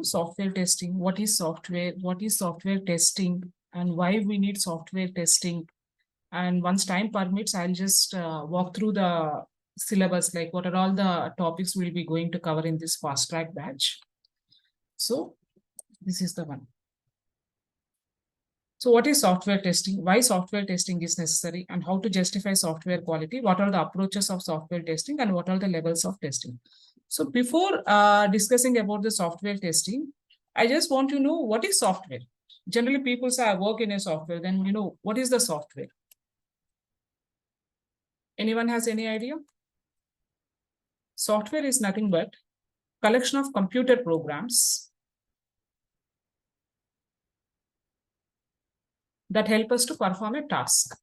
Software testing, what is software testing, and why we need software testing. And once time permits, I'll just walk through the syllabus, like what are all the topics we'll be going to cover in this fast track batch. So this is the one. So what is software testing? Why software testing is necessary, and how to justify software quality? What are the approaches of software testing, and what are the levels of testing? So before discussing about the software testing, I just want to know what is software. Generally, people say I work in a software. Then what is the software? Anyone has any idea? Software is nothing but collection of computer programs that help us to perform a task.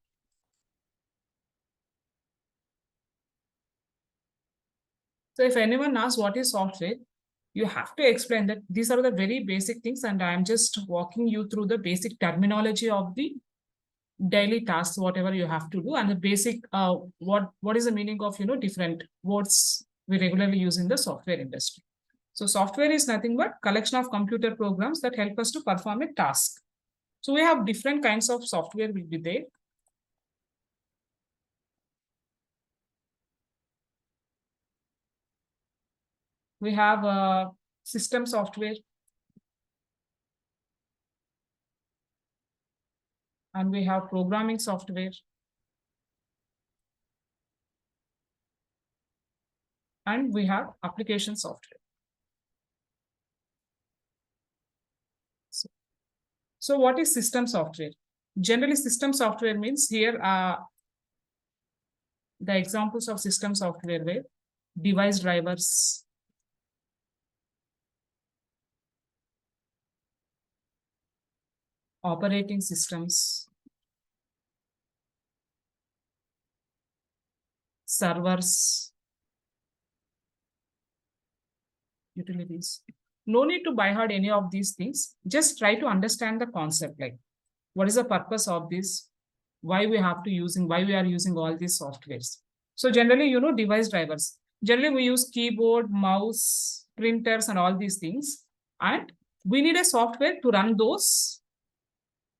So if anyone asks what is software, you have to explain that these are the very basic things, and I'm just walking you through the basic terminology of the daily tasks, whatever you have to do, and the basic what is the meaning of different words we regularly use in the software industry. So software is nothing but collection of computer programs that help us to perform a task. So we have different kinds of software will be there. We have system software, and we have programming software, and we have application software. So what is system software? Generally, system software means here the examples of system software were device drivers, operating systems, servers, utilities. No need to buy hard any of these things. Just try to understand the concept, like what is the purpose of this, why we are using all these softwares. So generally, device drivers. Generally, we use keyboard, mouse, printers, and all these things. And we need a software to run those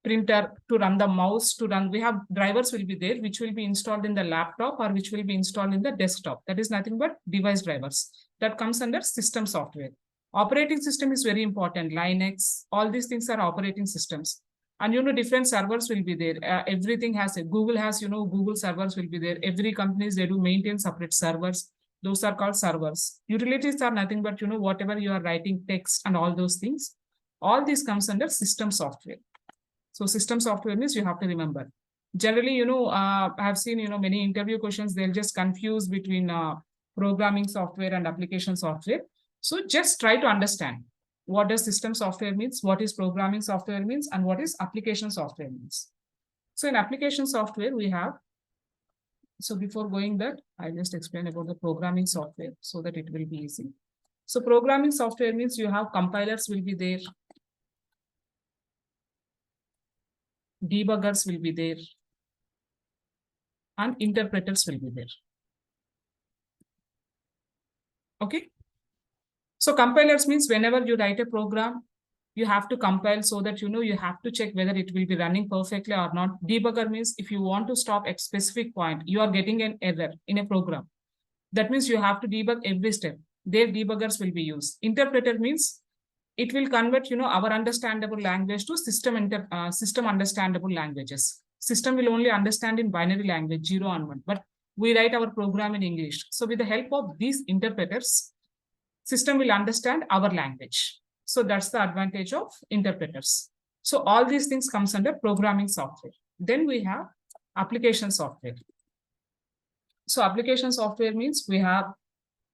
printer, to run the mouse, to run. We have drivers will be there, which will be installed in the laptop or which will be installed in the desktop. That is nothing but device drivers. That comes under system software. Operating system is very important. Linux, all these things are operating systems. And different servers will be there. Everything has a Google has, Google servers will be there. Every companies, they do maintain separate servers. Those are called servers. Utilities are nothing but, whatever you are writing text and all those things. All this comes under system software. So system software means you have to remember. Generally, I have seen, many interview questions, they'll just confuse between programming software and application software. So just try to understand what does system software means, what is programming software means, and what is application software means. So in application software, we have, so before going that, I'll just explain about the programming software so that it will be easy. So programming software means you have compilers will be there, debuggers will be there, and interpreters will be there. Okay. So compilers means whenever you write a program, you have to compile so that you have to check whether it will be running perfectly or not. Debugger means if you want to stop at a specific point, you are getting an error in a program. That means you have to debug every step. Their debuggers will be used. Interpreter means it will convert our understandable language to system understandable languages. System will only understand in binary language 0 and 1, but we write our program in English. So with the help of these interpreters, system will understand our language. So that's the advantage of interpreters. So all these things comes under programming software. Then we have application software. So application software means we have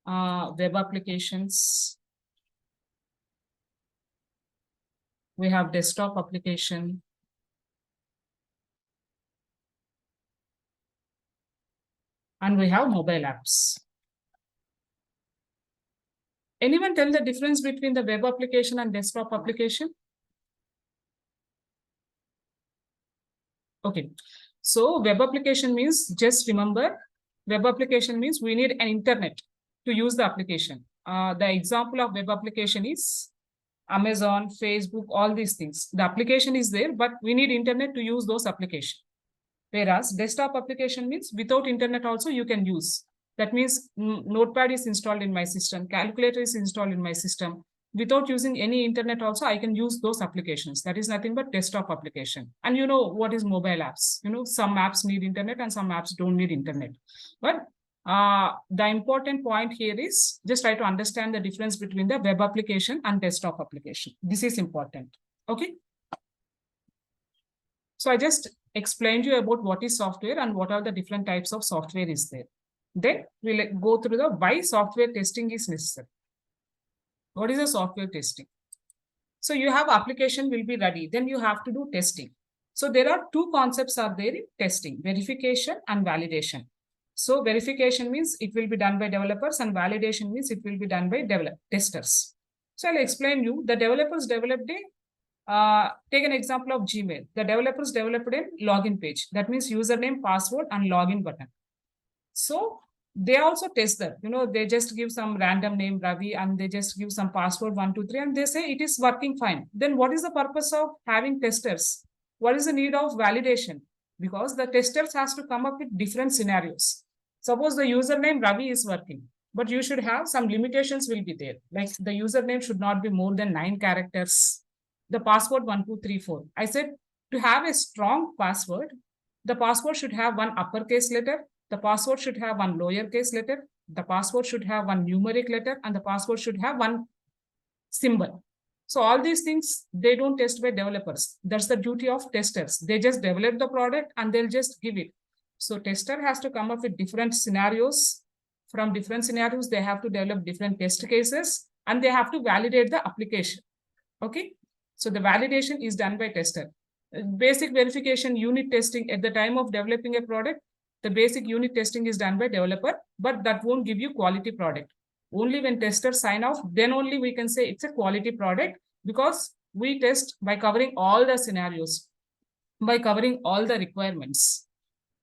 web applications, we have desktop application, and we have mobile apps. Anyone tell the difference between the web application and desktop application? Okay. So web application means, just remember, web application means we need an internet to use the application. The example of web application is Amazon, Facebook, all these things. The application is there, but we need internet to use those applications. Whereas desktop application means without internet also you can use. That means notepad is installed in my system, calculator is installed in my system. Without using any internet also, I can use those applications. That is nothing but desktop application. And you know what is mobile apps? You know, some apps need internet and some apps don't need internet. But the important point here is just try to understand the difference between the web application and desktop application. This is important. Okay. So I just explained you about what is software and what are the different types of software is there. Then we'll go through the why software testing is necessary. What is a software testing? So you have application will be ready, then you have to do testing. So there are two concepts are there in testing, verification and validation. So verification means it will be done by developers and validation means it will be done by testers. So I'll explain you. The developers developed a, take an example of Gmail. The developers developed a login page. That means username, password and login button. So they also test that, you know, they just give some random name Ravi and they just give some password 123 and they say it is working fine. Then what is the purpose of having testers? What is the need of validation? Because the testers has to come up with different scenarios. Suppose the username Ravi is working, but you should have some limitations will be there. Like the username should not be more than 9 characters. The password 1234. I said to have a strong password, the password should have one uppercase letter. The password should have one lowercase letter. The password should have one numeric letter and the password should have one symbol. So all these things, they don't test by developers. That's the duty of testers. They just develop the product and they'll just give it. So tester has to come up with different scenarios. From different scenarios, they have to develop different test cases and they have to validate the application. Okay. So the validation is done by tester. Basic verification, unit testing at the time of developing a product, the basic unit testing is done by developer, but that won't give you quality product. Only when testers sign off, then only we can say it's a quality product because we test by covering all the scenarios, by covering all the requirements.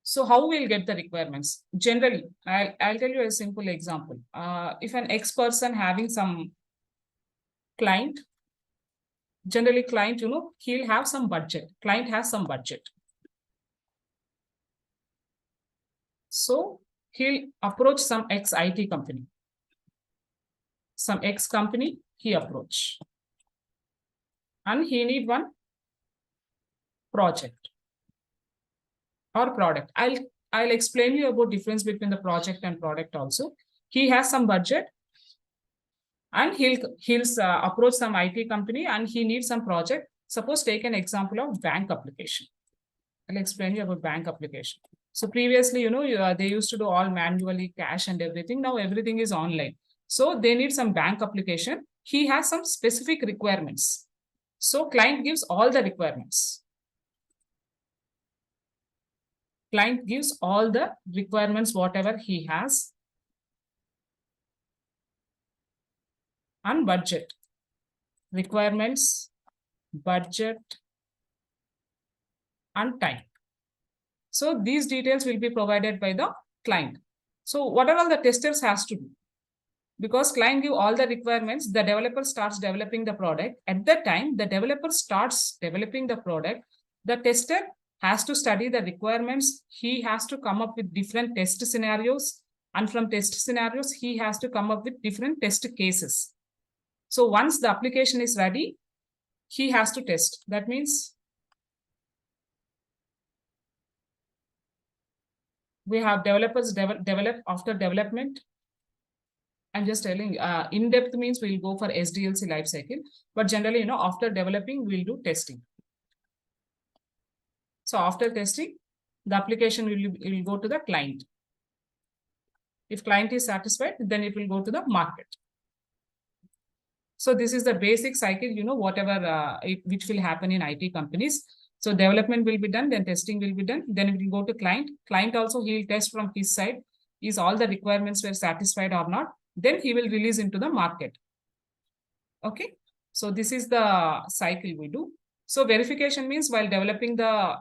So how we'll get the requirements? Generally, I'll tell you a simple example. If an X person having some client, generally client, you know, he'll have some budget. Client has some budget. So he'll approach some X IT company. Some X company he approach. And he need one project or product. I'll explain you about difference between the project and product also. He has some budget and he'll approach some IT company and he needs some project. Suppose take an example of bank application. I'll explain you about bank application. So previously, you know, they used to do all manually, cash and everything. Now everything is online. So they need some bank application. He has some specific requirements. So client gives all the requirements. Client gives all the requirements, whatever he has. And budget. Requirements, budget, and time. So these details will be provided by the client. So what are all the testers has to do? Because client give all the requirements, the developer starts developing the product. At that time, the developer starts developing the product. The tester has to study the requirements. He has to come up with different test scenarios. And from test scenarios, he has to come up with different test cases. So once the application is ready, he has to test. That means we have developers develop after development. I'm just telling in-depth means we'll go for SDLC lifecycle, but generally, you know, after developing, we'll do testing. So after testing, the application will go to the client. If client is satisfied, then it will go to the market. So this is the basic cycle, you know, whatever which will happen in IT companies. So development will be done, then testing will be done, then it will go to client. Client also, he will test from his side, is all the requirements were satisfied or not. Then he will release into the market. Okay. So this is the cycle we do. So verification means while developing the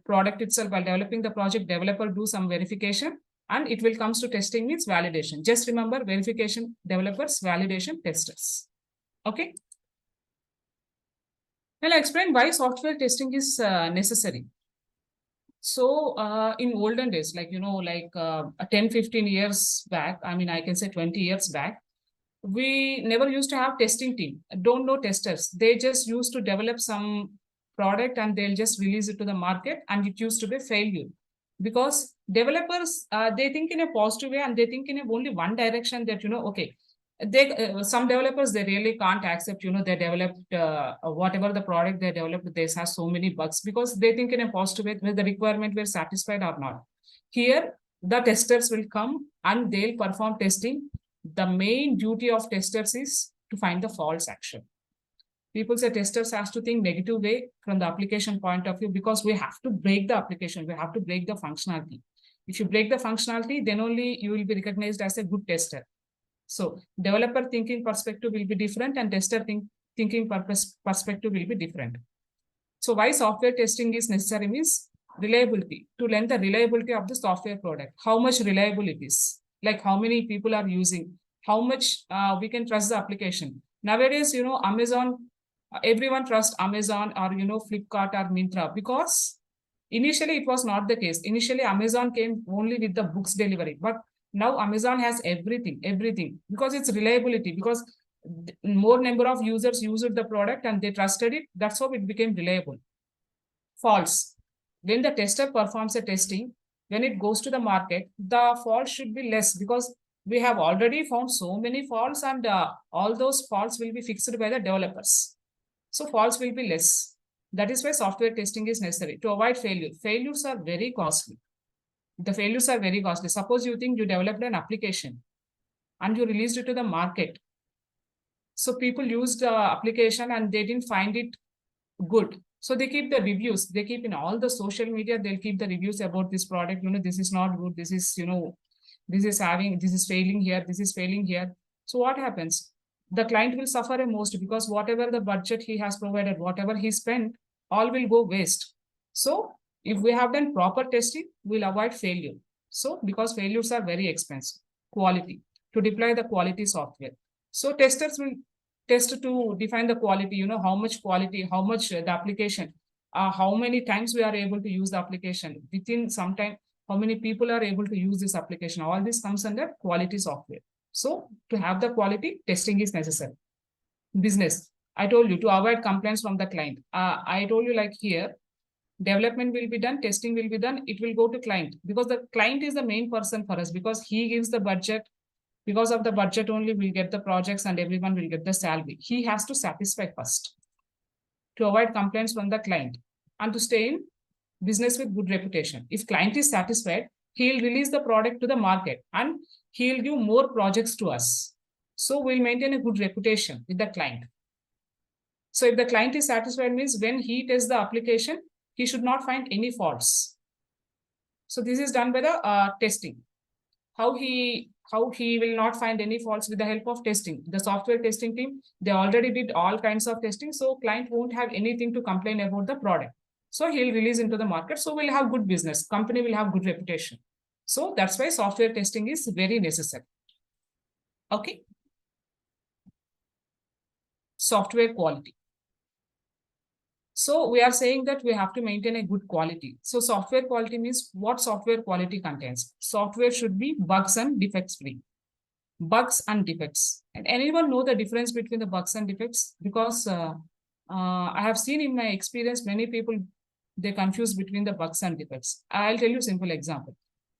product itself, while developing the project, developer do some verification and it will comes to testing means validation. Just remember verification, developers, validation, testers. Okay. I'll explain why software testing is necessary. So in olden days, like, 10, 15 years back, I mean, I can say 20 years back, we never used to have testing team. Don't know testers. They just used to develop some product and they'll just release it to the market, and it used to be failure because developers, they think in a positive way and they think in a only one direction, that okay, they some developers, they really can't accept, they developed whatever the product they developed, this has so many bugs, because they think in a positive way whether the requirement were satisfied or not. Here the testers will come and they'll perform testing. The main duty of testers is to find the false action. People say testers has to think negative way from the application point of view, because we have to break the application, we have to break the functionality. If you break the functionality, then only you will be recognized as a good tester. So developer thinking perspective will be different and tester thinking perspective will be different. So why software testing is necessary means reliability, to learn the reliability of the software product, how much reliable it is, like how many people are using, how much we can trust the application. Nowadays, Amazon, everyone trusts Amazon or, Flipkart or Myntra, because initially it was not the case. Initially, Amazon came only with the books delivery, but now Amazon has everything, because it's reliability, because more number of users used the product and they trusted it. That's how it became reliable. False. When the tester performs a testing, when it goes to the market, the fault should be less, because we have already found so many faults, and all those faults will be fixed by the developers. So faults will be less. That is why software testing is necessary to avoid failure. Failures are very costly. The failures are very costly. Suppose you think you developed an application and you released it to the market. So people used the application and they didn't find it good. So they keep the reviews. They keep in all the social media, they'll keep the reviews about this product. This is not good. This is, this is failing here. This is failing here. So what happens? The client will suffer the most, because whatever the budget he has provided, whatever he spent, all will go waste. So if we have done proper testing, we'll avoid failure. So because failures are very expensive. Quality, to deploy the quality software. So testers will test to define the quality, how much quality, how much the application, how many times we are able to use the application within some time, how many people are able to use this application. All this comes under quality software. So to have the quality, testing is necessary. Business, I told you, to avoid complaints from the client. I told you, like here, development will be done, testing will be done, it will go to client, because the client is the main person for us, because he gives the budget. Because of the budget only we'll get the projects and everyone will get the salary. He has to satisfy first to avoid complaints from the client and to stay in business with good reputation. If client is satisfied, he'll release the product to the market and he'll give more projects to us. So we'll maintain a good reputation with the client. So if the client is satisfied, means when he tests the application, he should not find any faults. So this is done by the testing. How he will not find any faults with the help of testing. The software testing team, they already did all kinds of testing, so client won't have anything to complain about the product. So he'll release into the market, so we'll have good business, company will have good reputation. So that's why software testing is very necessary. Okay. Software quality. So we are saying that we have to maintain a good quality. So software quality means what software quality contains. Software should be bugs and defects free. Bugs and defects. And anyone know the difference between the bugs and defects? Because I have seen in my experience, many people, they confuse between the bugs and defects. I'll tell you a simple example.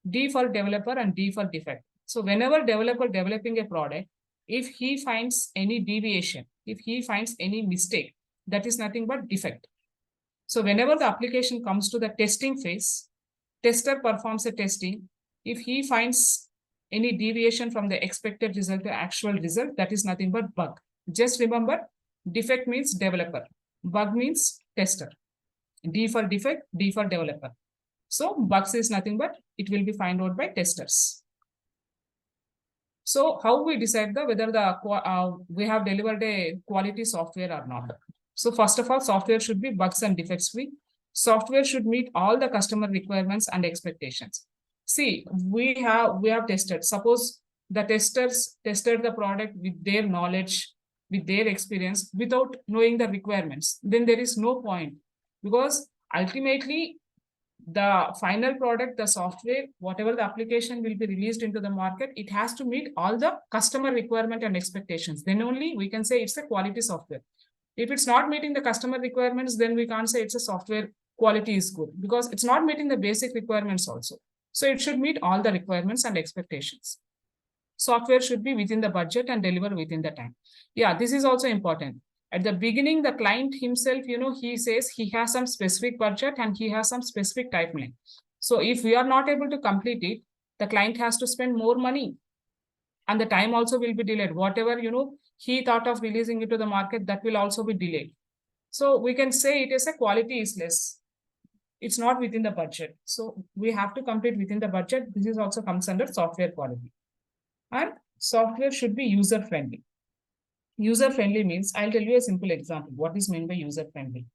D for developer and D for defect. So whenever developer developing a product, if he finds any deviation, if he finds any mistake, that is nothing but defect. So whenever the application comes to the testing phase, tester performs a testing. If he finds any deviation from the expected result to actual result, that is nothing but bug. Just remember, defect means developer, bug means tester. D for defect, D for developer. So bugs is nothing but it will be found out by testers. So how we decide whether we have delivered a quality software or not? So first of all, software should be bugs and defects free. Software should meet all the customer requirements and expectations. See, we have tested. Suppose the testers tested the product with their knowledge, with their experience without knowing the requirements, then there is no point, because ultimately the final product, the software, whatever the application will be released into the market, it has to meet all the customer requirement and expectations. Then only we can say it's a quality software. If it's not meeting the customer requirements, then we can't say it's a software quality is good, because it's not meeting the basic requirements also. So it should meet all the requirements and expectations. Software should be within the budget and deliver within the time. Yeah, this is also important. At the beginning, the client himself, he says he has some specific budget and he has some specific timeline. So if we are not able to complete it, the client has to spend more money and the time also will be delayed. Whatever, he thought of releasing it to the market, that will also be delayed. So we can say it is a quality is less. It's not within the budget. So we have to complete within the budget. This is also comes under software quality. And software should be user-friendly. User-friendly means, I'll tell you a simple example. What is meant by user-friendly?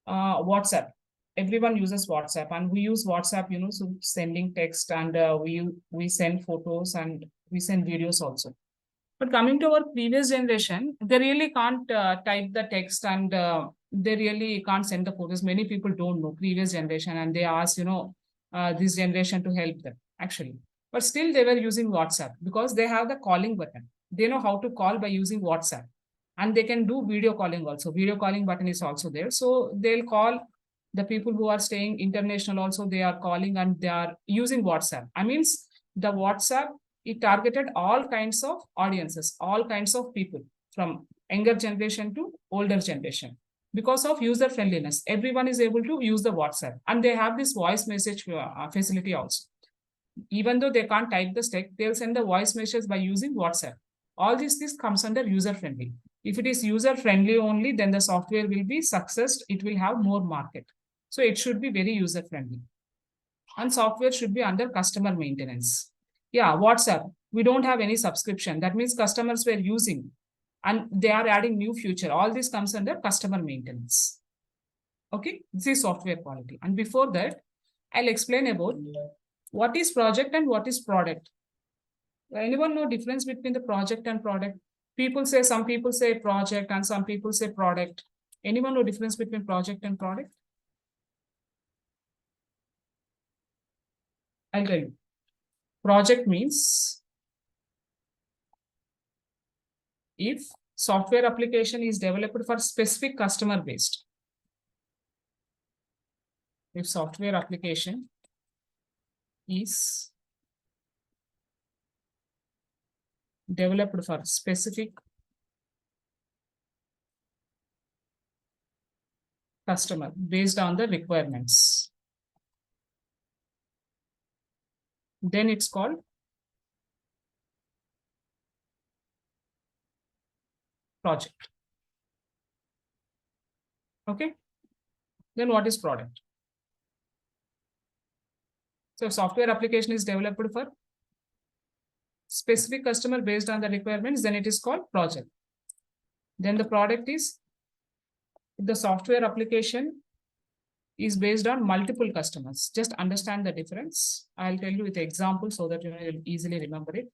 WhatsApp. Everyone uses WhatsApp, and we use WhatsApp, so sending text, and we send photos and we send videos also. But coming to our previous generation, they really can't type the text, and they really can't send the photos. Many people don't know previous generation, and they ask, this generation to help them actually. But still they were using WhatsApp because they have the calling button. They know how to call by using WhatsApp, and they can do video calling also. Video calling button is also there. So they'll call the people who are staying international also. They are calling and they are using WhatsApp. I mean, the WhatsApp, it targeted all kinds of audiences, all kinds of people from younger generation to older generation. Because of user friendliness, everyone is able to use the WhatsApp, and they have this voice message facility also. Even though they can't type the text, they'll send the voice message by using WhatsApp. All this comes under user friendly. If it is user friendly only, then the software will be success. It will have more market. So it should be very user friendly. And software should be under customer maintenance. Yeah, WhatsApp, we don't have any subscription. That means customers were using and they are adding new feature. All this comes under customer maintenance. Okay, this is software quality. And before that, I'll explain about what is project and what is product. Anyone know difference between the project and product? Some people say project and some people say product. Anyone know difference between project and product? I'll tell you. Project means if software application is developed for specific customer based. If software application is developed for specific customer based on the requirements, then it's called project. Okay. Then what is product? So software application is developed for specific customer based on the requirements, then it is called project. Then the product is the software application is based on multiple customers. Just understand the difference. I'll tell you with example so that you'll easily remember it.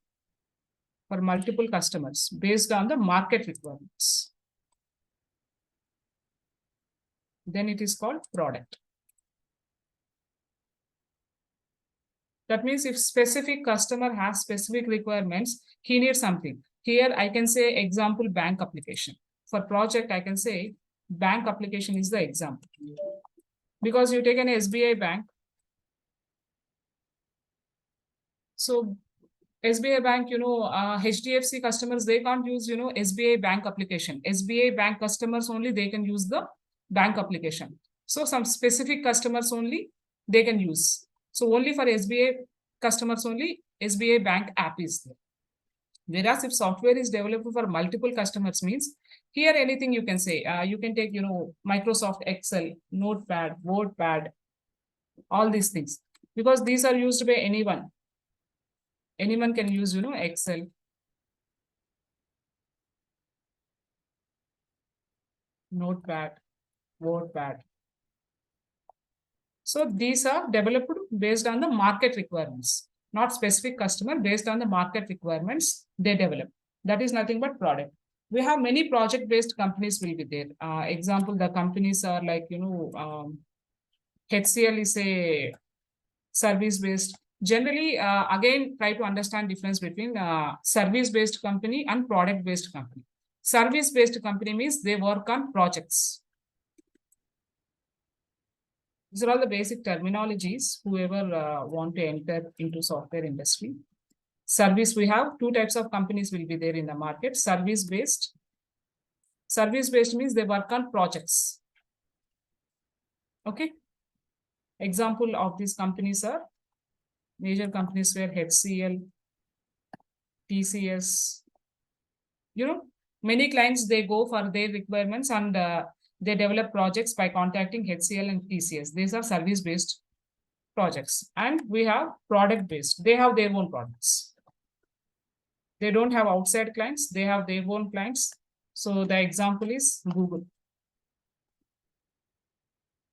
For multiple customers based on the market requirements, then it is called product. That means if specific customer has specific requirements, he needs something. Here I can say example bank application. For project, I can say bank application is the example. Because you take an SBI bank. So SBI bank, HDFC customers, they can't use, SBI bank application. SBI bank customers only, they can use the bank application. So some specific customers only, they can use. So only for SBI customers only, SBI bank app is there. Whereas if software is developed for multiple customers means, here anything you can say, you can take, Microsoft Excel, Notepad, WordPad, all these things. Because these are used by anyone. Anyone can use, Excel. Notepad, WordPad. So these are developed based on the market requirements, not specific customer, based on the market requirements they develop. That is nothing but product. We have many project-based companies will be there. Example, the companies are like, HCL is a service-based. Generally, again, try to understand difference between service-based company and product-based company. Service-based company means they work on projects. These are all the basic terminologies, whoever want to enter into software industry. Service, we have two types of companies will be there in the market. Service-based. Service-based means they work on projects. Okay. Example of these companies are major companies were HCL, TCS. Many clients, they go for their requirements and they develop projects by contacting HCL and TCS. These are service-based projects. And we have product-based. They have their own products. They don't have outside clients. They have their own clients. So the example is Google,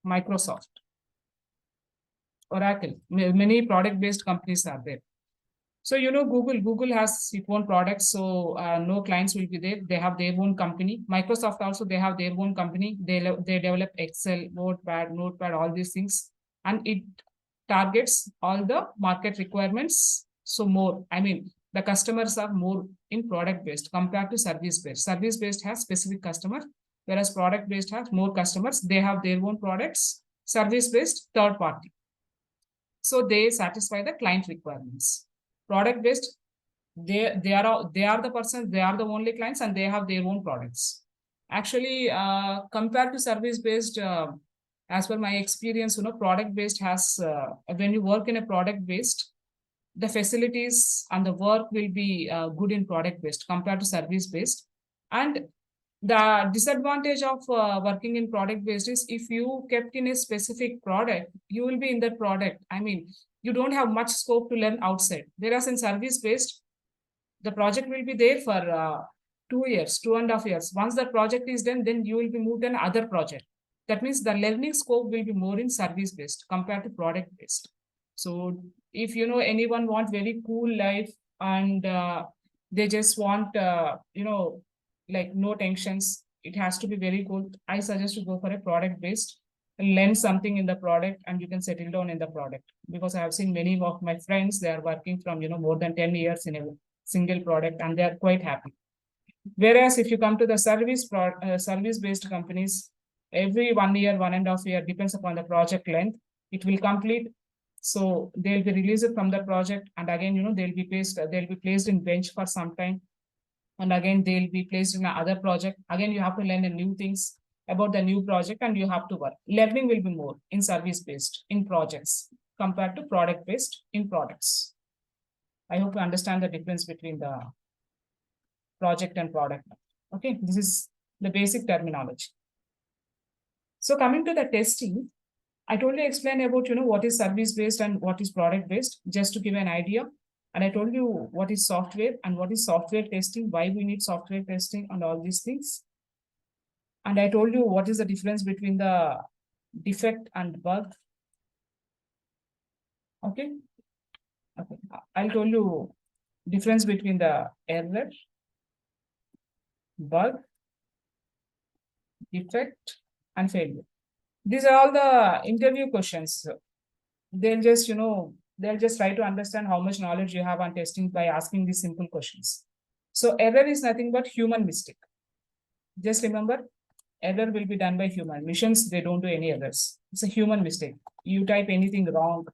Microsoft, Oracle. Many product-based companies are there. So, Google has its own products. So no clients will be there. They have their own company. Microsoft also, they have their own company. They develop Excel, Notepad, all these things. And it targets all the market requirements. So more, the customers are more in product-based compared to service-based. Service-based has specific customer, whereas product-based has more customers. They have their own products. Service-based, third party. So they satisfy the client requirements. Product-based, they are the person, they are the only clients, and they have their own products. Actually, compared to service-based, as per my experience, product-based has, when you work in a product-based, the facilities and the work will be good in product-based compared to service-based. And the disadvantage of working in product-based is if you kept in a specific product, you will be in that product. You don't have much scope to learn outside. Whereas in service-based, the project will be there for 2 years, 2.5 years. Once the project is done, then you will be moved to another project. That means the learning scope will be more in service-based compared to product-based. So if anyone want very cool life and they just want like no tensions, it has to be very good. I suggest to go for a product-based, learn something in the product, and you can settle down in the product. Because I have seen many of my friends, they are working from more than 10 years in a single product, and they are quite happy. Whereas if you come to the service-based companies, every 1 year, 1.5 year, depends upon the project length, it will complete. So they'll be released from the project, and again, they'll be placed in bench for some time, and again they'll be placed in another project. Again, you have to learn new things about the new project, and you have to work. Learning will be more in service-based in projects compared to product-based in products. I hope you understand the difference between the project and product. Okay, this is the basic terminology. So coming to the testing, I totally explained about what is service-based and what is product-based, just to give an idea. And I told you what is software and what is software testing, why we need software testing and all these things. And I told you what is the difference between the defect and bug. Okay. I'll tell you difference between the error, bug, defect, and failure. These are all the interview questions. They'll just, they'll just try to understand how much knowledge you have on testing by asking these simple questions. So error is nothing but human mistake. Just remember, error will be done by human. Machines, they don't do any errors. It's a human mistake. You type anything wrong,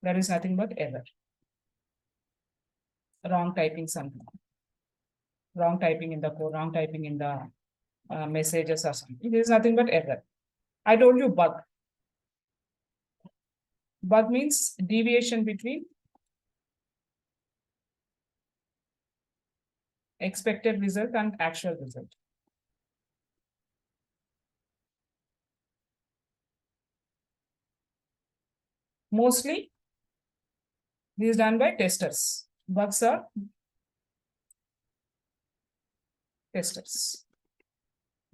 that is nothing but error. Wrong typing something. Wrong typing in the code, wrong typing in the messages or something. This is nothing but error. I told you bug. Bug means deviation between expected result and actual result. Mostly, this is done by testers. Bugs are testers.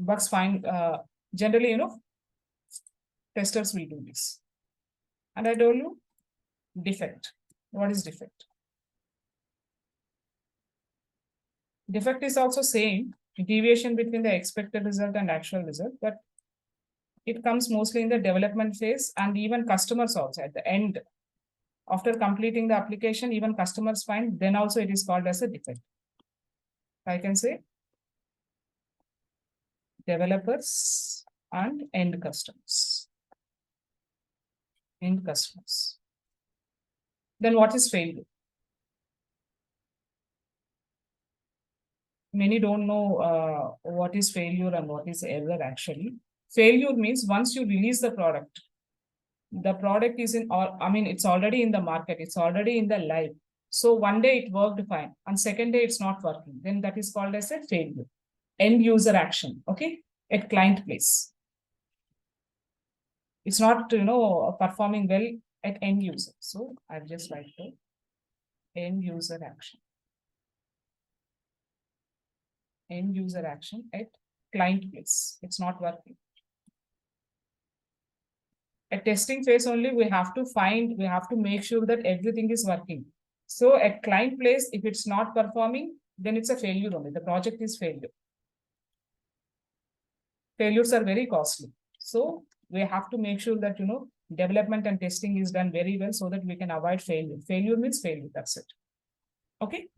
Bugs find, generally, testers will do this. And I told you defect. What is defect? Defect is also same, deviation between the expected result and actual result, but it comes mostly in the development phase, and even customers also at the end. After completing the application, even customers find, then also it is called as a defect. I can say developers and end customers. End customers. Then what is failure? Many don't know what is failure and what is error actually. Failure means once you release the product is in, or I mean, it's already in the market, it's already in the live. So one day it worked fine, and second day it's not working. Then that is called as a failure. End user action, okay, at client place. It's not, performing well at end user. So I'll just write the end user action. End user action at client place. It's not working. At testing phase only, we have to make sure that everything is working. So at client place, if it's not performing, then it's a failure only. The project is failure. Failures are very costly. So we have to make sure that, development and testing is done very well so that we can avoid failure. Failure means failure, that's it. Okay.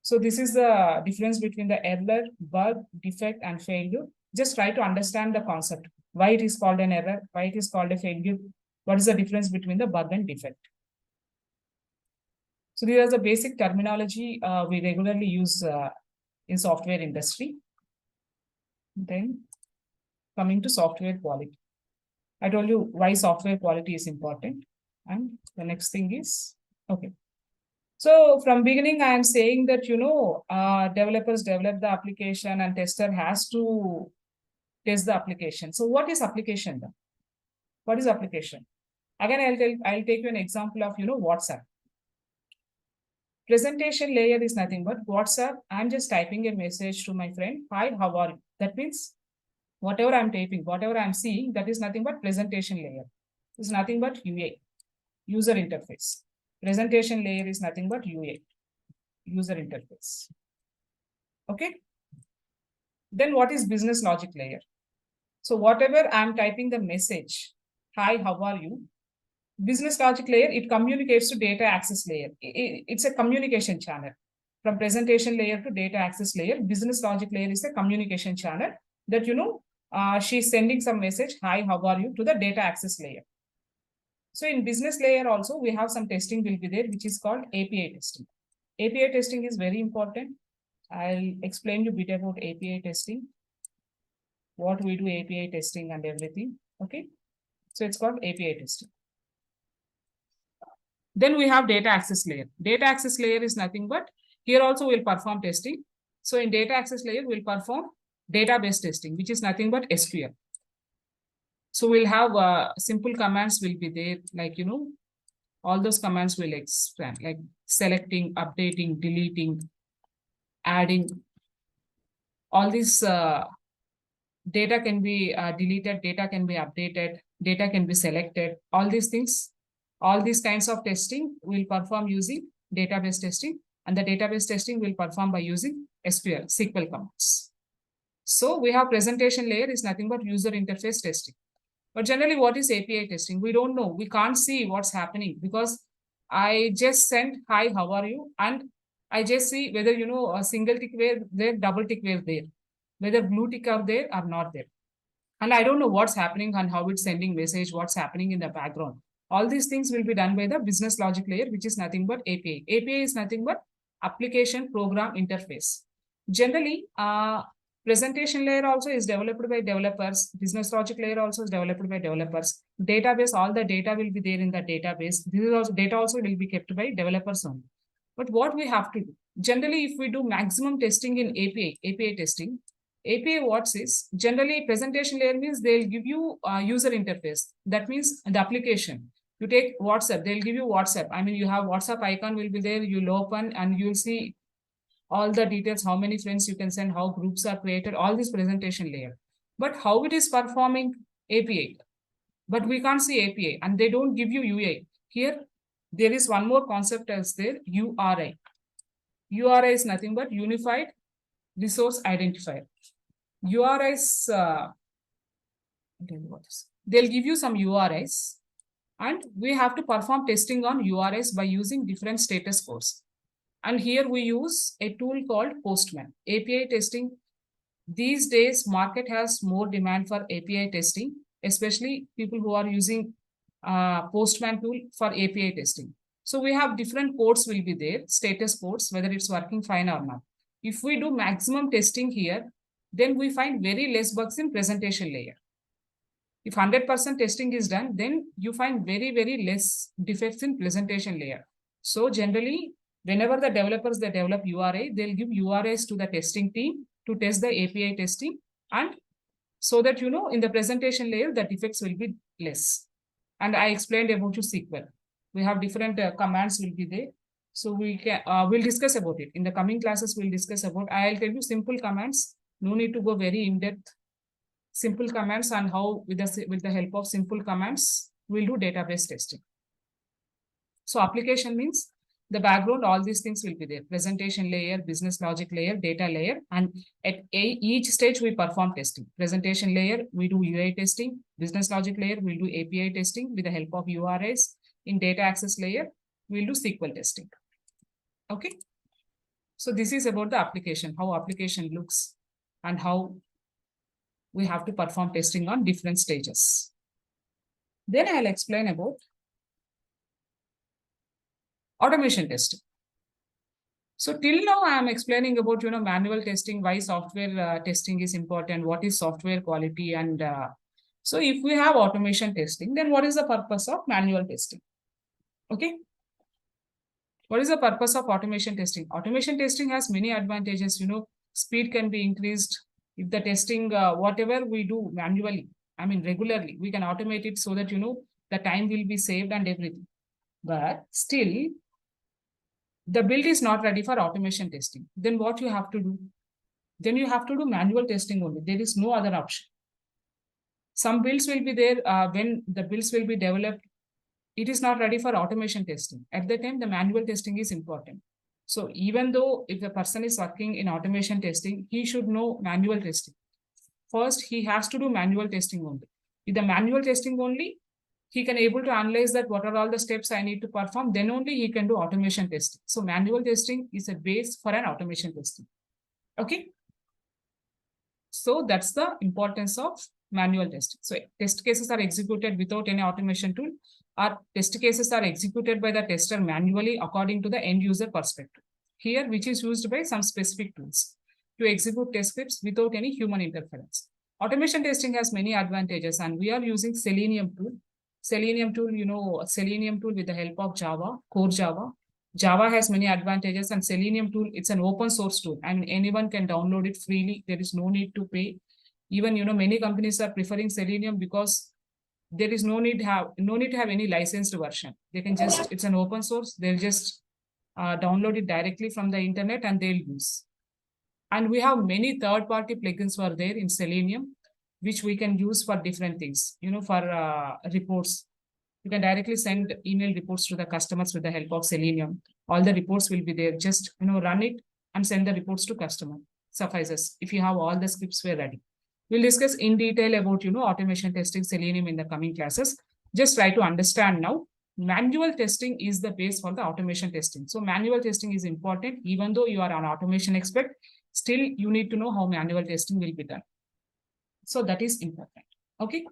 So this is the difference between the error, bug, defect, and failure. Just try to understand the concept. Why it is called an error, why it is called a failure, what is the difference between the bug and defect. So these are the basic terminology we regularly use in software industry. Then coming to software quality. I told you why software quality is important. And the next thing is, okay. So from beginning, I am saying that, developers develop the application and tester has to test the application. So what is application then? What is application? Again, I'll take you an example of, WhatsApp. Presentation layer is nothing but WhatsApp. I'm just typing a message to my friend. Hi, how are you? That means whatever I'm typing, whatever I'm seeing, that is nothing but presentation layer. It's nothing but UA, user interface. Presentation layer is nothing but UA, user interface. Okay. Then what is business logic layer? So whatever I'm typing the message, hi, how are you? Business logic layer, it communicates to data access layer. It's a communication channel. From presentation layer to data access layer, business logic layer is a communication channel that, she's sending some message, hi, how are you, to the data access layer. So in business layer also, we have some testing will be there, which is called API testing. API testing is very important. I'll explain you a bit about API testing, what we do API testing and everything. Okay. So it's called API testing. Then we have data access layer. Data access layer is nothing but here also we'll perform testing. So in data access layer, we'll perform database testing, which is nothing but SQL. So we'll have simple commands will be there, like, all those commands will expand, like selecting, updating, deleting, adding. All these data can be deleted, data can be updated, data can be selected. All these things, all these kinds of testing will perform using database testing, and the database testing will perform by using SQL commands. So we have presentation layer is nothing but user interface testing. But generally, what is API testing? We don't know. We can't see what's happening because I just sent, hi, how are you? And I just see whether, a single tick were there, double tick were there, whether blue tick are there or not there. And I don't know what's happening and how it's sending message, what's happening in the background. All these things will be done by the business logic layer, which is nothing but API. API is nothing but application program interface. Generally, presentation layer also is developed by developers. Business logic layer also is developed by developers. Database, all the data will be there in the database. This is also, data also will be kept by developers only. But what we have to do? Generally, if we do maximum testing in API testing, API what is? Generally, presentation layer means they'll give you a user interface. That means the application. You take WhatsApp, they'll give you WhatsApp. I mean, you have WhatsApp icon will be there. You'll open and you'll see all the details, how many friends you can send, how groups are created, all this presentation layer. But how it is performing API? But we can't see API and they don't give you UA. Here, there is one more concept as there, URI. URI is nothing but Unified Resource Identifier. URI is, they'll give you some URIs, and we have to perform testing on URIs by using different status codes. And here we use a tool called Postman. API testing. These days, market has more demand for API testing, especially people who are using Postman tool for API testing. So we have different codes will be there, status codes, whether it's working fine or not. If we do maximum testing here, then we find very less bugs in presentation layer. If 100% testing is done, then you find very, very less defects in presentation layer. So generally, whenever the developers, they develop URI, they'll give URIs to the testing team to test the API testing, and so that, in the presentation layer, the defects will be less. And I explained about you SQL. We have different commands will be there. So we'll discuss about it. In the coming classes, we'll discuss about, I'll tell you simple commands. No need to go very in-depth. Simple commands, and how with the help of simple commands, we'll do database testing. So application means the background, all these things will be there. Presentation layer, business logic layer, data layer, and at each stage we perform testing. Presentation layer, we do UI testing. Business logic layer, we'll do API testing with the help of URIs. In data access layer, we'll do SQL testing. Okay. So this is about the application, how application looks, and how we have to perform testing on different stages. Then I'll explain about automation testing. So till now, I am explaining about, manual testing, why software testing is important, what is software quality. And so if we have automation testing, then what is the purpose of manual testing? Okay. What is the purpose of automation testing? Automation testing has many advantages. Speed can be increased. If the testing, whatever we do manually, regularly, we can automate it so that, the time will be saved and everything. But still, the build is not ready for automation testing. Then what you have to do? Then you have to do manual testing only. There is no other option. Some builds will be there when the builds will be developed. It is not ready for automation testing. At the time, the manual testing is important. So even though if the person is working in automation testing, he should know manual testing. First, he has to do manual testing only. With the manual testing only, he can able to analyze that what are all the steps I need to perform. Then only he can do automation testing. So manual testing is a base for an automation testing. Okay. So that's the importance of manual testing. So test cases are executed without any automation tool, or test cases are executed by the tester manually according to the end user perspective. Here, which is used by some specific tools to execute test scripts without any human interference. Automation testing has many advantages, and we are using Selenium tool. Selenium tool, Selenium tool with the help of Java, core Java. Java has many advantages, and Selenium tool, it's an open source tool, and anyone can download it freely. There is no need to pay. Even, many companies are preferring Selenium because there is no need to have any licensed version. They can just, it's an open source. They'll just download it directly from the internet and they'll use. And we have many third-party plugins were there in Selenium, which we can use for different things, for reports. You can directly send email reports to the customers with the help of Selenium. All the reports will be there. Just, run it and send the reports to customer. Suffices if you have all the scripts were ready. We'll discuss in detail about, automation testing Selenium in the coming classes. Just try to understand now. Manual testing is the base for the automation testing. So manual testing is important. Even though you are an automation expert, still you need to know how manual testing will be done. So that is important. Okay.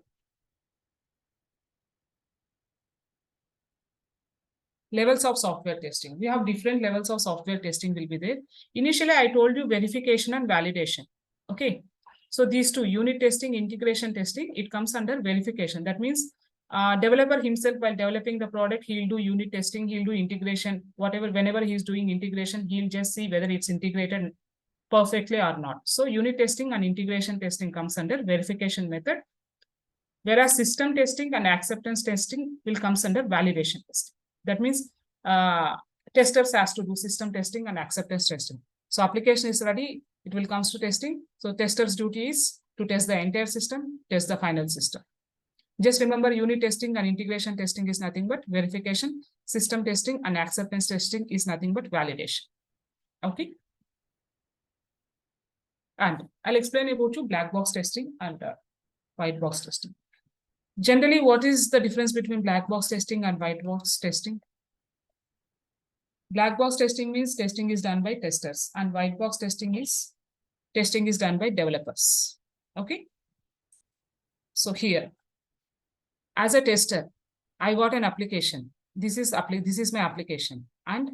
Levels of software testing. We have different levels of software testing will be there. Initially, I told you verification and validation. Okay. So these two, unit testing, integration testing, it comes under verification. That means developer himself, while developing the product, he'll do unit testing, he'll do integration, whatever, whenever he's doing integration, he'll just see whether it's integrated perfectly or not. So unit testing and integration testing comes under verification method, whereas system testing and acceptance testing will comes under validation testing. That means testers has to do system testing and acceptance testing. So application is ready, it will comes to testing. So testers' duty is to test the entire system, test the final system. Just remember, unit testing and integration testing is nothing but verification. System testing and acceptance testing is nothing but validation. Okay. And I'll explain about you black box testing and white box testing. Generally, what is the difference between black box testing and white box testing? Black box testing means testing is done by testers, and white box testing is done by developers. Okay. So here, as a tester, I got an application. This is my application, and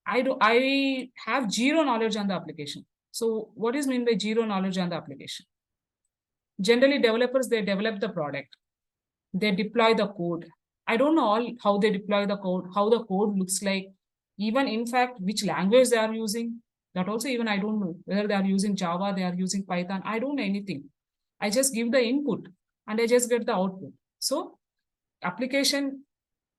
I have zero knowledge on the application. So what is mean by zero knowledge on the application? Generally, developers, they develop the product, they deploy the code. I don't know all how they deploy the code, how the code looks like, even in fact which language they are using. That also even I don't know whether they are using Java, they are using Python. I don't know anything. I just give the input and I just get the output. So application,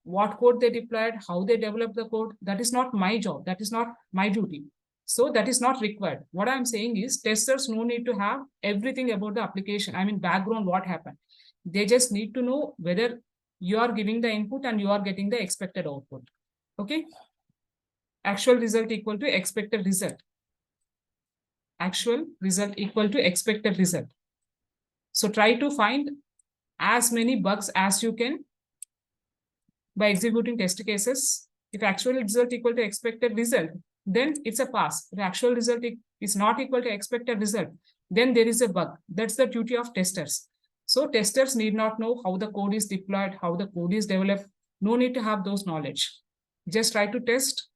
what code they deployed, how they develop the code, that is not my job. That is not my duty. So that is not required. What I'm saying is testers no need to have everything about the application. I mean, background, what happened. They just need to know whether you are giving the input and you are getting the expected output. Okay. Actual result equal to expected result. Actual result equal to expected result. So try to find as many bugs as you can by executing test cases. If actual result equal to expected result, then it's a pass. If actual result is not equal to expected result, then there is a bug. That's the duty of testers. So testers need not know how the code is deployed, how the code is developed. No need to have those knowledge. Just try to test,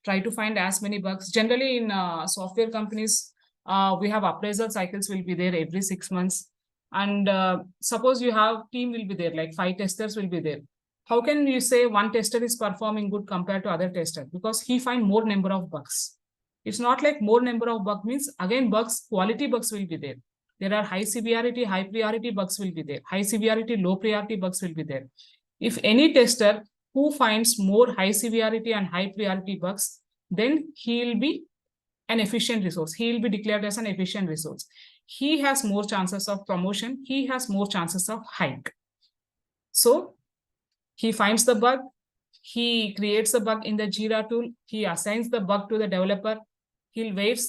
try to find as many bugs. Generally in software companies, we have appraisal cycles will be there every 6 months. And suppose you have team will be there, like 5 testers will be there. How can you say one tester is performing good compared to other tester? Because he find more number of bugs. It's not like more number of bugs means again bugs, quality bugs will be there. There are high severity, high priority bugs will be there. High severity, low priority bugs will be there. If any tester who finds more high severity and high priority bugs, then he will be an efficient resource. He will be declared as an efficient resource. He has more chances of promotion. He has more chances of hike. So he finds the bug, he creates the bug in the Jira tool, he assigns the bug to the developer, he'll wait,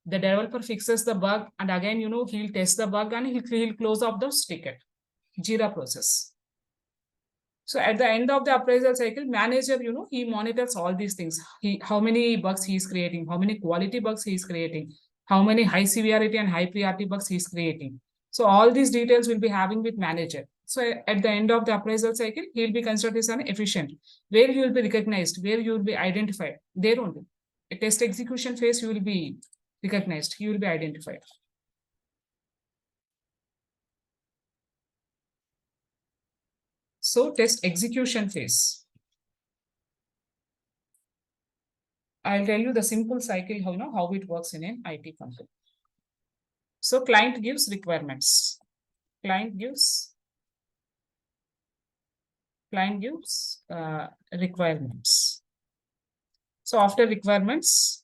the developer fixes the bug, and again, he'll test the bug and he'll close off the ticket, Jira process. So at the end of the appraisal cycle, manager, he monitors all these things. How many bugs he is creating, how many quality bugs he is creating, how many high severity and high priority bugs he is creating. So all these details will be having with manager. So at the end of the appraisal cycle, he'll be considered as an efficient, where you will be recognized, where you will be identified. There only. A test execution phase, you will be recognized, you will be identified. So test execution phase. I'll tell you the simple cycle, how it works in an IT company. So client gives requirements. Client gives requirements. So after requirements,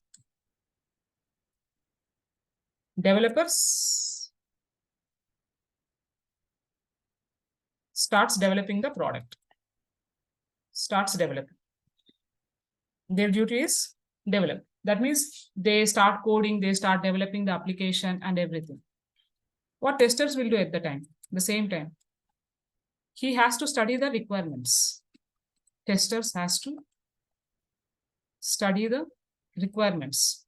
developers starts developing the product. Starts developing. Their duty is develop. That means they start coding, they start developing the application and everything. What testers will do at the time? The same time, he has to study the requirements. Testers has to study the requirements.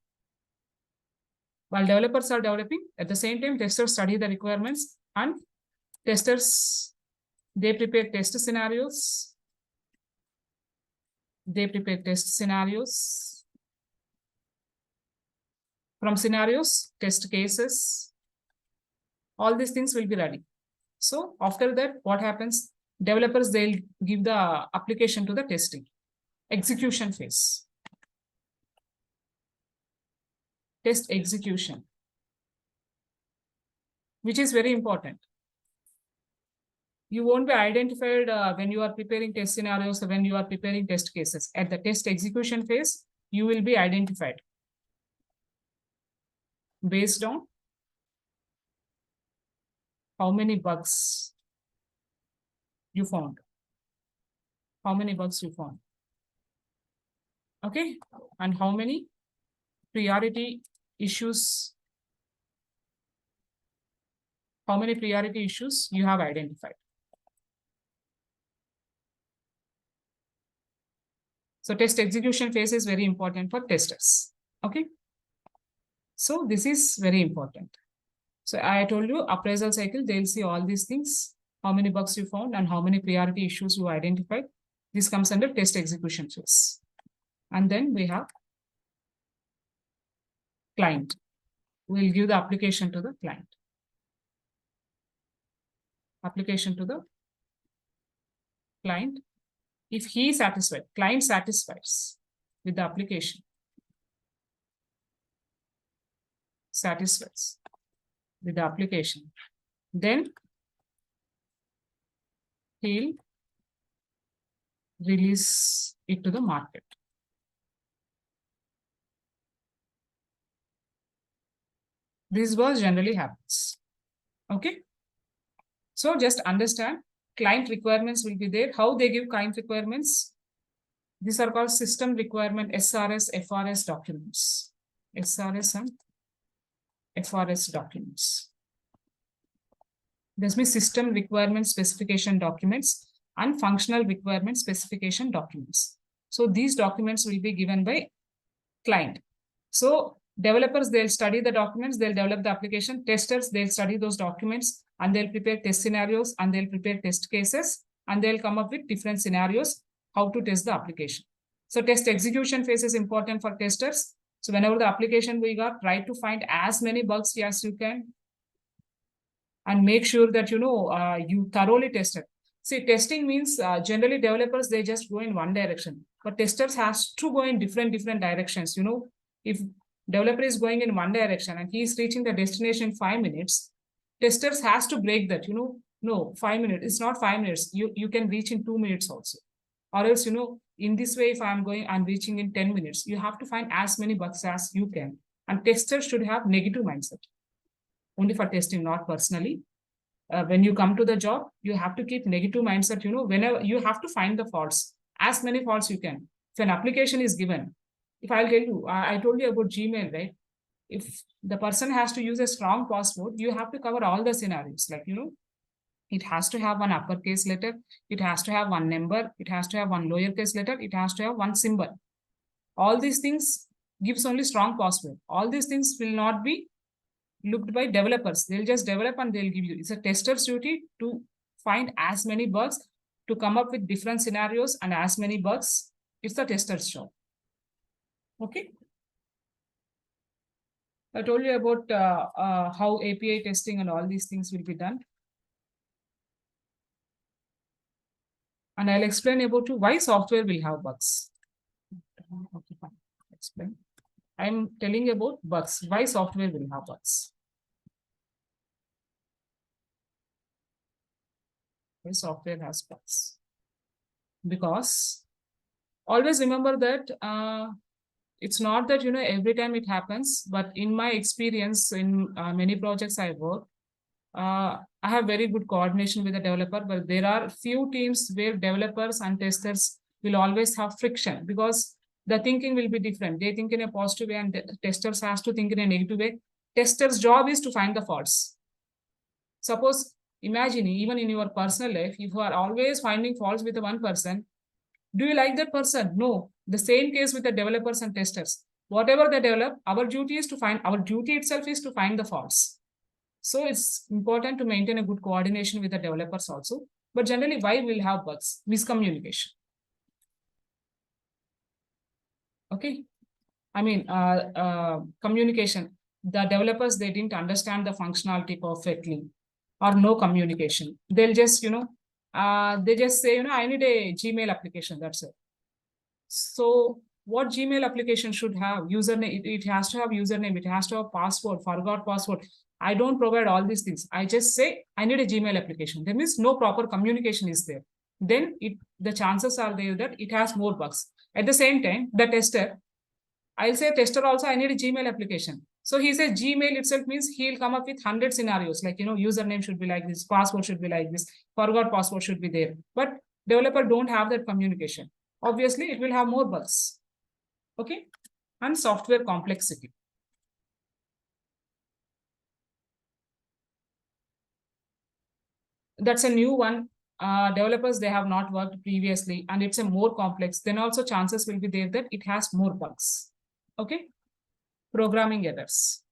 While developers are developing, at the same time, testers study the requirements, and testers, they prepare test scenarios. They prepare test scenarios. From scenarios, test cases. All these things will be ready. So after that, what happens? Developers, they'll give the application to the testing. Execution phase. Test execution, which is very important. You won't be identified when you are preparing test scenarios, when you are preparing test cases. At the test execution phase, you will be identified based on how many bugs you found. How many bugs you found. Okay. And how many priority issues, how many priority issues you have identified. So test execution phase is very important for testers. Okay. So this is very important. So I told you appraisal cycle, they'll see all these things, how many bugs you found and how many priority issues you identified. This comes under test execution phase. And then we have client. We'll give the application to the client. Application to the client. If he is satisfied, client satisfies with the application, satisfies with the application, then he'll release it to the market. This was generally happens. Okay. So just understand client requirements will be there. How they give client requirements? These are called system requirement SRS, FRS documents. SRS and FRS documents. This means system requirement specification documents and functional requirement specification documents. So these documents will be given by client. So developers, they'll study the documents, they'll develop the application. Testers, they'll study those documents and they'll prepare test scenarios and they'll prepare test cases and they'll come up with different scenarios how to test the application. So test execution phase is important for testers. So whenever the application we got, try to find as many bugs as you can and make sure that you thoroughly test it. See, testing means generally developers, they just go in one direction, but testers has to go in different directions. If developer is going in one direction and he is reaching the destination in 5 minutes, testers has to break that. No, 5 minutes, it's not 5 minutes. You can reach in 2 minutes also. Or else, in this way, if I'm reaching in 10 minutes, you have to find as many bugs as you can. And testers should have negative mindset. Only for testing, not personally. When you come to the job, you have to keep negative mindset. Whenever you have to find the faults, as many faults you can. If an application is given, if I'll tell you, I told you about Gmail, right? If the person has to use a strong password, you have to cover all the scenarios. Like, it has to have one uppercase letter. It has to have one number. It has to have one lowercase letter. It has to have one symbol. All these things gives only strong password. All these things will not be looked by developers. They'll just develop and they'll give you. It's a tester's duty to find as many bugs, to come up with different scenarios and as many bugs. It's the tester's job. Okay. I told you about how API testing and all these things will be done. And I'll explain about why software will have bugs. Okay, fine. Explain. I'm telling about bugs. Why software will have bugs? Why software has bugs? Because always remember that it's not that every time it happens, but in my experience in many projects I work, I have very good coordination with the developer, but there are few teams where developers and testers will always have friction because the thinking will be different. They think in a positive way and testers has to think in a negative way. Tester's job is to find the faults. Suppose, imagine even in your personal life, if you are always finding faults with one person, do you like that person? No. The same case with the developers and testers. Whatever they develop, our duty itself is to find the faults. So it's important to maintain a good coordination with the developers also. But generally, why we'll have bugs? Miscommunication. Okay. I mean, communication. The developers, they didn't understand the functionality perfectly or no communication. They'll just, they just say, I need a Gmail application. That's it. So what Gmail application should have? Username, it has to have username. It has to have password, forgot password. I don't provide all these things. I just say, I need a Gmail application. That means no proper communication is there. Then the chances are there that it has more bugs. At the same time, the tester, I'll say tester also, I need a Gmail application. So he says Gmail itself means he'll come up with 100 scenarios. Like, username should be like this, password should be like this, forgot password should be there. But developer don't have that communication. Obviously, it will have more bugs. Okay. and software complexity. That's a new one. Developers, they have not worked previously, and it's a more complex. Then also chances will be there that it has more bugs. Okay. Programming errors.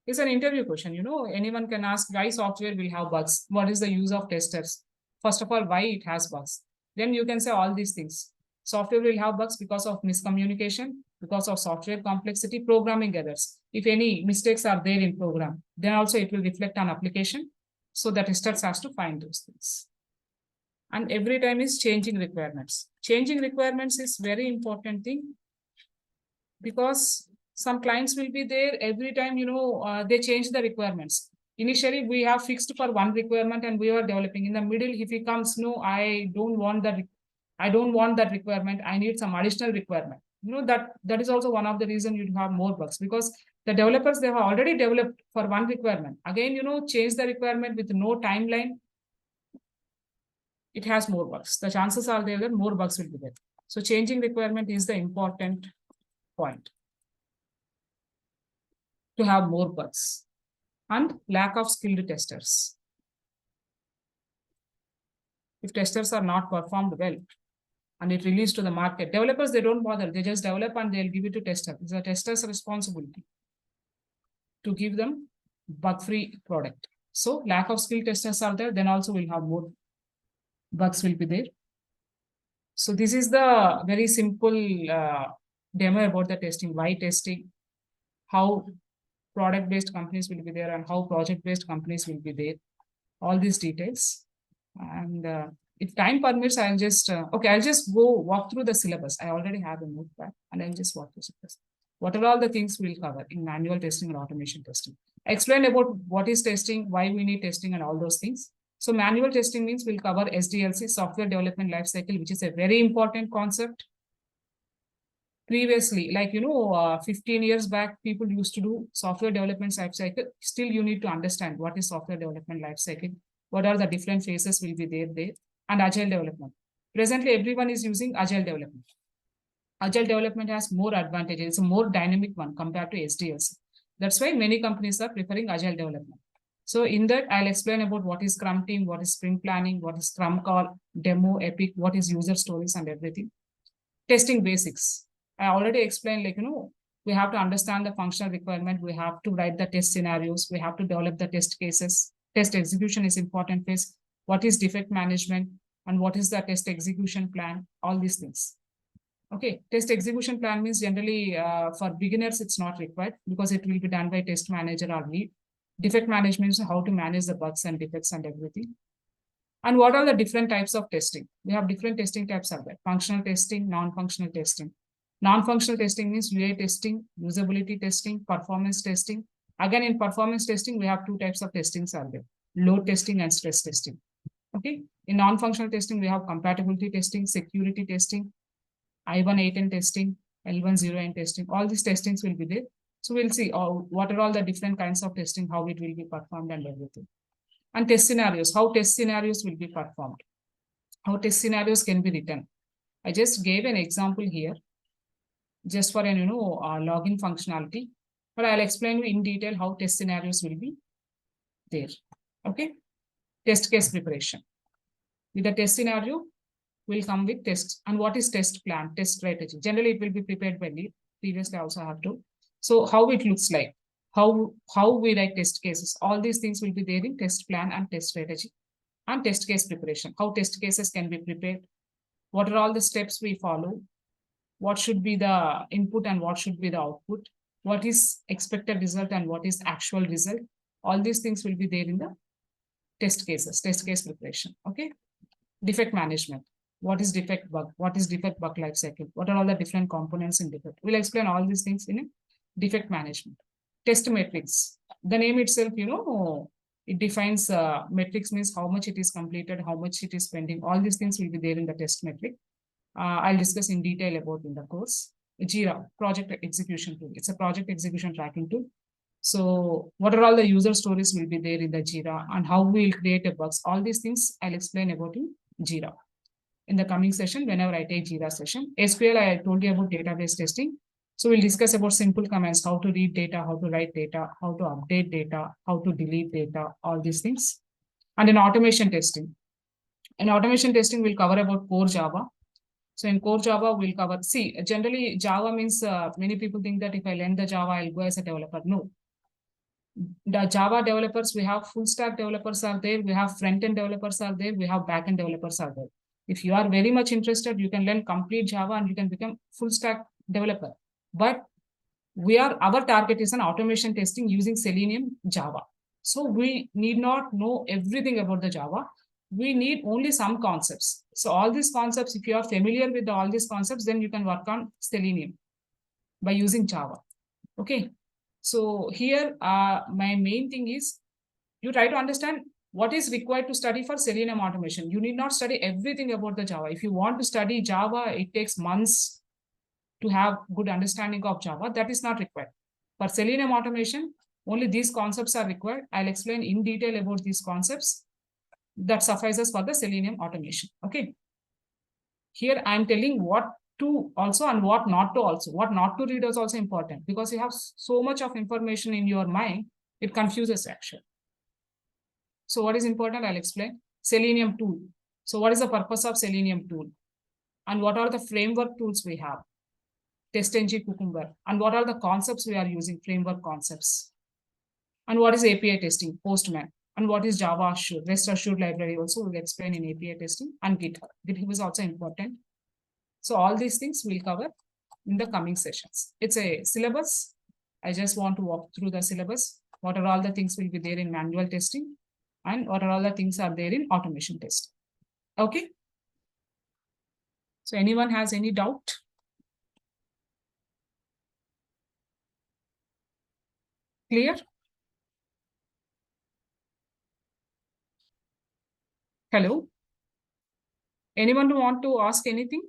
It's an interview question. Anyone can ask why software will have bugs. What is the use of testers? First of all, why it has bugs. Then you can say all these things. Software will have bugs because of miscommunication, because of software complexity, programming errors. If any mistakes are there in program, then also it will reflect on application. So the testers has to find those things. And every time is changing requirements. Changing requirements is very important thing, because some clients will be there every time, they change the requirements. Initially, we have fixed for one requirement and we are developing. In the middle, if he comes, no, I don't want that requirement. I need some additional requirement. That is also one of the reasons you have more bugs, because the developers, they have already developed for one requirement. Again, change the requirement with no timeline. It has more bugs. The chances are there that more bugs will be there. So changing requirement is the important point to have more bugs. And lack of skilled testers. If testers are not performed well and it released to the market, developers, they don't bother. They just develop and they'll give it to tester. It's a tester's responsibility to give them bug-free product. So lack of skilled testers are there, then also we'll have more bugs will be there. So this is the very simple demo about the testing. Why testing, how product-based companies will be there, and how project-based companies will be there. All these details. And if time permits, I'll just, I'll just go walk through the syllabus. I already have a notepad and I'll just walk through the syllabus. What are all the things we'll cover in manual testing and automation testing? Explain about what is testing, why we need testing, and all those things. So manual testing means we'll cover SDLC, software development lifecycle, which is a very important concept. Previously, 15 years back, people used to do software development lifecycle. Still, you need to understand what is software development lifecycle, what are the different phases will be there, and agile development. Presently, everyone is using agile development. Agile development has more advantages. It's a more dynamic one compared to SDLC. That's why many companies are preferring agile development. So in that, I'll explain about what is Scrum team, what is sprint planning, what is Scrum call, demo, epic, what is user stories, and everything. Testing basics. I already explained, we have to understand the functional requirement. We have to write the test scenarios. We have to develop the test cases. Test execution is important phase. What is defect management, and what is the test execution plan? All these things. Okay, test execution plan means generally for beginners, it's not required because it will be done by test manager or lead. Defect management is how to manage the bugs and defects and everything. And what are the different types of testing? We have different testing types are there. Functional testing, non-functional testing. Non-functional testing means UI testing, usability testing, performance testing. Again, in performance testing, we have two types of testings are there. Load testing and stress testing. Okay. In non-functional testing, we have compatibility testing, security testing, I189 testing, L109 testing. All these testings will be there. So we'll see what are all the different kinds of testing, how it will be performed and everything. And test scenarios, how test scenarios will be performed, how test scenarios can be written. I just gave an example here just for an login functionality, but I'll explain you in detail how test scenarios will be there. Okay. Test case preparation. With the test scenario, will come with tests. And what is test plan, test strategy? Generally, it will be prepared by lead. Previously, I also have to. So how it looks like, how we write test cases, all these things will be there in test plan and test strategy and test case preparation. How test cases can be prepared, what are all the steps we follow, what should be the input and what should be the output, what is expected result and what is actual result. All these things will be there in the test cases, test case preparation. Okay. Defect management. What is defect bug? What is defect bug life cycle? What are all the different components in defect? We'll explain all these things in a defect management. Test metrics. The name itself, it defines metrics means how much it is completed, how much it is pending. All these things will be there in the test metric. I'll discuss in detail about in the course. Jira, project execution tool. It's a project execution tracking tool. So what are all the user stories will be there in the Jira and how we will create a bugs. All these things I'll explain about in Jira. in the coming session whenever I take Jira session. SQL, I told you about database testing. So we'll discuss about simple commands, how to read data, how to write data, how to update data, how to delete data, all these things. And in automation testing. In automation testing, we'll cover about core Java. So in core Java, we'll cover, see, generally Java means many people think that if I learn the Java, I'll go as a developer. No. The Java developers, we have full stack developers are there, we have front-end developers are there, we have back-end developers are there. If you are very much interested, you can learn complete Java and you can become full stack developer. But our target is an automation testing using Selenium Java. So we need not know everything about the Java. We need only some concepts. So all these concepts, if you are familiar with all these concepts, then you can work on Selenium by using Java. Okay. So here, my main thing is you try to understand what is required to study for Selenium automation. You need not study everything about the Java. If you want to study Java, it takes months to have good understanding of Java. That is not required. For Selenium automation, only these concepts are required. I'll explain in detail about these concepts. That suffices for the Selenium automation. Okay. Here I'm telling what to also and what not to also. What not to read is also important because you have so much of information in your mind, it confuses actually. So what is important, I'll explain. Selenium tool. So what is the purpose of Selenium tool? And what are the framework tools we have? TestNG, Cucumber. And what are the concepts we are using, framework concepts? And what is API testing, Postman? And what is Java Assured, REST Assured library also will explain in API testing, and GitHub. GitHub is also important. So all these things we'll cover in the coming sessions. It's a syllabus. I just want to walk through the syllabus. What are all the things will be there in manual testing and what are all the things are there in automation testing. Okay. So anyone has any doubt? Clear? Hello? Anyone who want to ask anything?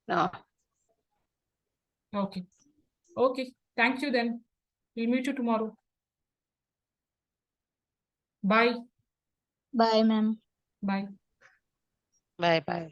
No. Okay. Okay. Thank you then. We'll meet you tomorrow. Bye. Bye, ma'am. Bye. Bye bye.